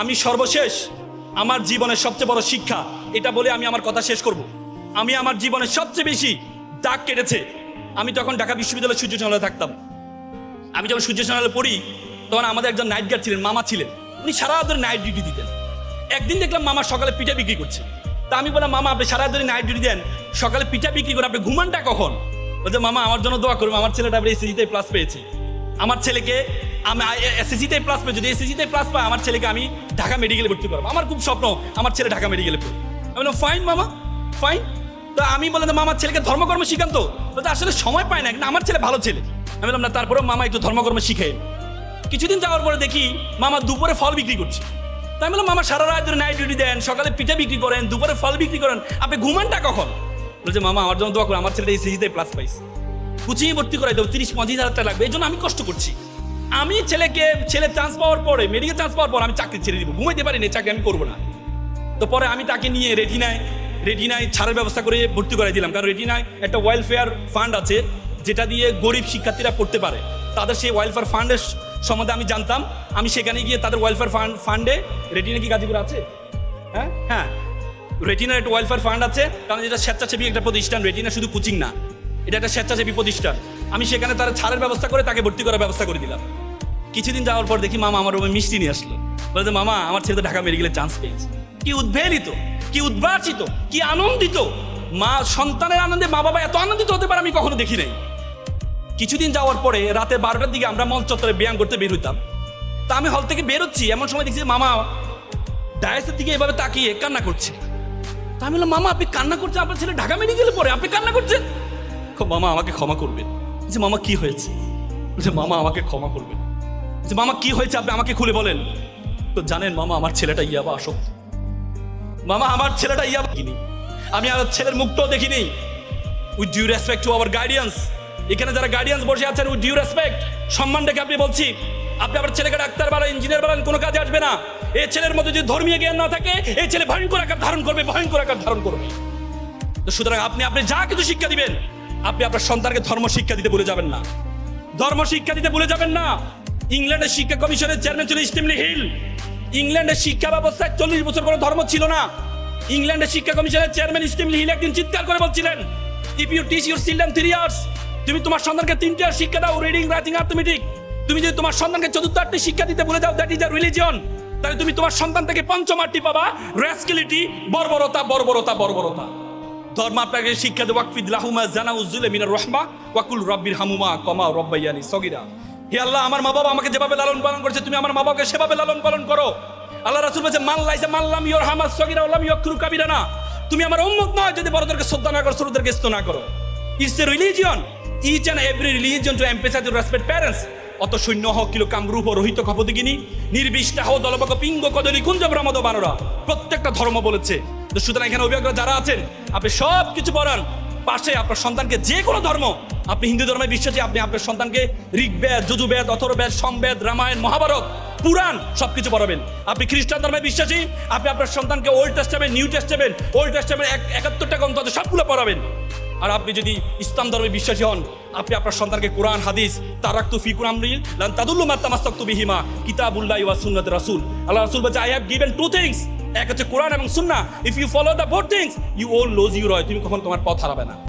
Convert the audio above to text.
আমি সর্বশেষ আমার জীবনের সবচেয়ে বড় শিক্ষা এটা বলে আমি আমার কথা শেষ করব। আমি আমার জীবনের সবচেয়ে বেশি দাগ কেটেছে আমি তখন ঢাকা বিশ্ববিদ্যালয়ের সূর্য চ্যানেলে থাকতাম। আমি যখন সূর্য চ্যানেলে পড়ি তখন আমাদের একজন নাইট গার্ড ছিলেন, মামা ছিলেন, উনি সারা ধরে নাইট ডিউটি দিতেন। একদিন দেখলাম মামা সকালে পিঠা বিক্রি করছে। তা আমি বললাম, মামা আপনি সারা ধরে নাইট ডিউটি দেন, সকালে পিঠা বিক্রি করে আপনি ঘুমানটা কখন? বলছে, মামা আমার জন্য দোয়া করবো, আমার ছেলেটা এবার এসএসসিতে প্লাস পেয়েছে। আমার ছেলেকে আমি এসএসসিতে প্লাস পেয়ে, যদি এসএসসিতে প্লাস পায় আমার ছেলেকে আমি ঢাকা মেডিকেলে ভর্তি করবো। আমার খুব স্বপ্ন আমার ছেলে ঢাকা মেডিকেলে পড়বে। আমি বললাম ফাইন মামা, ফাইন। তো আমি বললাম, মামার ছেলেকে ধর্মকর্ম শিখান। তো বলতে আসলে সময় পায় না, কিন্তু আমার ছেলে ভালো ছেলে। আমি বললাম না, তারপরেও মামা একটু ধর্মকর্ম শিখে। কিছুদিন যাওয়ার পরে দেখি মামা দুপুরে ফল বিক্রি করছে। তাই বললাম, মামা সারা রাত ধরে নাইট ডিউটি দেন, সকালে পিঠা বিক্রি করেন, দুপুরে ফল বিক্রি করেন, আপনি ঘুমানটা কখন? বলছে, মামা আমার জন্য দোয়া করুন, আমার ছেলেটা এসএসসিতে প্লাস পাইছে, কোচিংয়ে ভর্তি করাই দেবো, 30-35 হাজার টাকা লাগবে, এই জন্য আমি কষ্ট করছি। আমি ছেলে চান্স পাওয়ার পরে, মেডিকেল চান্স পাওয়ার পর আমি চাকরি ছেড়ে দিব, ঘুমাইতে পারি না, চাকরি আমি করবো না। তো পরে আমি তাকে নিয়ে রেটিনায় ছাড়ের ব্যবস্থা করে ভর্তি করাই দিলাম। কারণ রেটিনায় একটা ওয়েলফেয়ার ফান্ড আছে যেটা দিয়ে গরিব শিক্ষার্থীরা পড়তে পারে। তাদের সেই ওয়েলফেয়ার ফান্ডের সম্বন্ধে আমি জানতাম। আমি সেখানে গিয়ে তাদের ওয়েলফেয়ার ফান্ডে, রেটিনা কি গাজীপুর আছে? হ্যাঁ, রেটিনার একটা ওয়েলফেয়ার ফান্ড আছে, কারণ এটা স্বেচ্ছাসেবী একটা প্রতিষ্ঠান। রেটিনা শুধু কোচিং না, এটা একটা স্বেচ্ছাসেবী প্রতিষ্ঠান। আমি সেখানে তারা ছাড়ের ব্যবস্থা করে তাকে ভর্তি করার ব্যবস্থা করে দিলাম। কিছুদিন যাওয়ার পর দেখি মামা আমার রুমে মিষ্টি নিয়ে আসলো, বলতে, মামা আমার ছেলে তো ঢাকা মেডিকেলে চান্স পেয়েছে। কি উদ্বেলিত, কি উদ্ভাসিত, কি আনন্দিত! মা সন্তানের আনন্দে মা বাবা এত আনন্দিত হতে পারে আমি কখনো দেখি নাই। কিছুদিন যাওয়ার পরে রাতে 12টার দিকে আমরা মঞ্চ চত্বরে ব্যায়াম করতে বের হইতাম। তা আমি হল থেকে বেরোচ্ছি, এমন সময় দেখছি মামা ডায়াসের দিকে এভাবে তাকিয়ে কান্না করছে। তা আমি বললাম, মামা আপনি কান্না করছেন, আপনার ছেলে ঢাকা মেডিকেলে পড়ে, আপনি কান্না করছেন? মামা আমাকে ক্ষমা করবেন। যে মামা কি হয়েছে? যে মামা আমাকে ক্ষমা করবেন। যে মামা কি হয়েছে আপনি আমাকে খুলে বলেন। তো জানেন মামা, আমার ছেলেটা ইয়াবা আসক্ত। মামা আমার ছেলেটা ইয়াবা কিনি, আমি আমার ছেলের মুখটাও দেখিনি। With due respect to our guardians, এখানে যারা গার্ডিয়ান্স বসে আছেন, উইথ ডিউ রেসপেক্ট, সম্মান রেখে আপনি বলছি, আপনি আমার ছেলেকে ডাক্তার বানান, ইঞ্জিনিয়ার বানান, কোনো কাজে আসবে না। এই ছেলের মধ্যে যদি ধর্মীয় জ্ঞান না থাকে, এই ছেলে ভয়ঙ্কর আকার ধারণ করবে, ভয়ঙ্কর আকার ধারণ করবে। তো সুতরাং আপনি যা কিছু শিক্ষা দিবেন, আপনি আপনার সন্তানকে ধর্ম শিক্ষা দিতে ভুলে যাবেন না, ধর্ম শিক্ষা দিতে ভুলে যাবেন না। ইংল্যান্ডের শিক্ষা কমিশনের চেয়ারম্যান ছিল স্টিমলি হিল। ইংল্যান্ডের শিক্ষা ব্যবস্থায় 40 বছর কোনো ধর্ম ছিল না। ইংল্যান্ডের শিক্ষা কমিশনের চেয়ারম্যান স্টিমলি হিল একদিন চিৎকার করে বলছিলেন, if you teach your children 3 years, তুমি তোমার সন্তানকে 3 ইয়ার শিক্ষা দাও, রিডিং, রাইটিং, অ্যারিথমেটিক। তুমি যদি তোমার সন্তানকে 4র্থ আর্টটি শিক্ষা দিতে ভুলে যাও, দ্যাট ইজ আ রিলিজিয়ন। তাহলে তুমি তোমার সন্তান থেকে 5ম আর্টটি পাবা, রাস্কেলিটি, বর্বরতা, বর্বরতা, বর্বরতা। ধর্ম আপনাকে শিক্ষা দেওয়া, ওয়াকফিদ লাহুমা জানাউযুল মিনার রাহমা ওয়াকুল রাব্বির হামুমা কমা রাব্বায়ানি সগীরা। হে আল্লাহ, আমার মা বাবা আমাকে যেভাবে লালন পালন করেছে, তুমি আমার মা বাবাকে সেভাবে লালন পালন করো। আল্লাহ রাসূল বলেছে, মান লাইসা মান লাম ইয়ারহামাস সগীরা ওয়া লাম ইয়াকরু কাবীরানা। তুমি আমার উম্মত নয় যদি বড়দেরকে শ্রদ্ধা না করো, ছোটদেরকে স্তনা করো। It's a religion, each and every religion to emphasize to respect parents. অত সৈন্য হোক কিলো কামরূপ রোহিত কপদিগিনী নির্বিষ্টা হো দলবক পিঙ্গ কদলি কুঞ্জ ব্রহ্মদ বানরা, প্রত্যেকটা ধর্ম বলেছে। তো সুতরাং এখানে অভিভাবকরা যারা আছেন, আপনি সব কিছু পড়ান, পাশে আপনার সন্তানকে যে কোনো ধর্ম, আপনি হিন্দু ধর্মে বিশ্বাসী, আপনি আপনার সন্তানকে ঋগ্বেদ, যজুর্বেদ, অথর্ববেদ, সমবেদ, রামায়ণ, মহাভারত, পুরাণ সবকিছু পড়াবেন। আপনি খ্রিস্টান ধর্মে বিশ্বাসী, আপনি আপনার সন্তানকে old testament, new testament, old testament 71টা গ্রন্থ আছে সবগুলো পড়াবেন। আর আপনি যদি ইসলাম ধর্মে বিশ্বাসী হন, আপনি আপনার সন্তানকে কোরআন, হাদিস, তারাক্তু ফি কুরআনিল লান তাদুল্লু মা তামাসসাকতু বিহিমা কিতাবুল্লাহি ওয়া সুন্নাত রাসূল। আল্লাহ রাসূল বলেছে, আই হ্যাভ গিভেন 2 থিংস, এক হচ্ছে কোরআন এবং সুন্নাহ। If you follow the both things you will lose your way, তুমি কখনো তোমার পথ হারাবে না।